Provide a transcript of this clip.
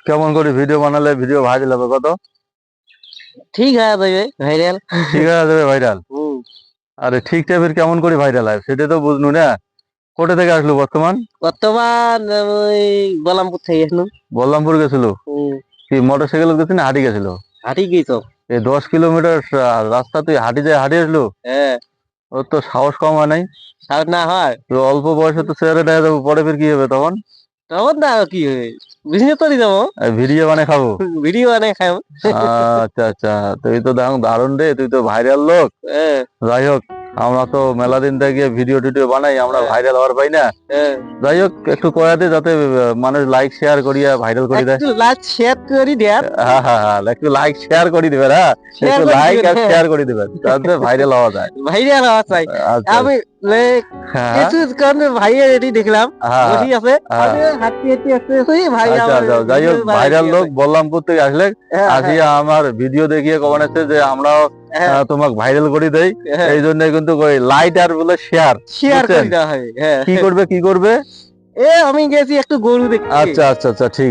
কেমন করে ভিডিও বানালে ভিডিও ভাইরাল হবে কত? ঠিক হয়ে যাবে ভাইরাল। ঠিক হয়ে যাবে ভাইরাল। আরে ঠিক টাইপের কেমন করে ভাইরাল হয় সেটা তো বুঝনু না। কোথা থেকে আসলো বর্তমান? বর্তমান ওই গোলামপুর থেকে আসলো। বল্লামপুর গেছিল? কি মোটরসাইকেল গেছিল না হাঁটি গেছিল? হাঁটি গেছ? এই 10 কিলোমিটার রাস্তা তুই হাঁটি যায় হাঁটি আসলো? হ্যাঁ। ওর তো সাহস কম হয় নাই? সাহস না হয় তো অল্প বয়সে তো চেহারাটা এত পরে ফির কি হবে তখন? তখন না কি হবে, বিজনেস করে যাবো, ভিডিও বানায় খাবো? ভিডিও বানাই খাবো। আচ্ছা আচ্ছা, তুই তো দারুণ রে, তুই তো ভাইরাল লোক। হ্যাঁ। যাই হোক, আমরা তো মেলা দিন থেকে ভিডিও টিডিও বানাই, আমরা ভাইরাল হওয়ার পাই না। যাই হোক, একটু কয়াতে যাতে মানুষ লাইক শেয়ার করিয়া ভাইরাল করে দেয়। একটু লাইক শেয়ার করে দেন। হ্যাঁ হ্যাঁ হ্যাঁ, একটু লাইক শেয়ার করে দিবেন। হ্যাঁ, একটু লাইক আর শেয়ার করে দিবেন, তাতে ভাইরাল হওয়া যায়। ভাইরাল হওয়া চাই। আচ্ছা আমি হ্যাঁ কিছুক্ষণ ভাইয়ের এটি দেখলাম হ্যাঁ বসে আছে, হ্যাঁ। আমি হাঁটতে হাঁটতে আসতেছি, ভাই আচ্ছা আমার আচ্ছা, যাই হোক, ভাইরাল লোক বল্লামপুর থেকে আসলে হ্যাঁ, আসিয়া আমার ভিডিও দেখিয়ে কমেন্ট আছে যে আমরাও হ্যাঁ, তোমাকে ভাইরাল করে দেই। হ্যাঁ, এই জন্য কিন্তু লাইট আর বলে শেয়ার শেয়ার করে দেওয়া হয়। হ্যাঁ, কি করবে? আমি গেছি একটু গরু দেখতে। আচ্ছা আচ্ছা আচ্ছা, ঠিক আছে।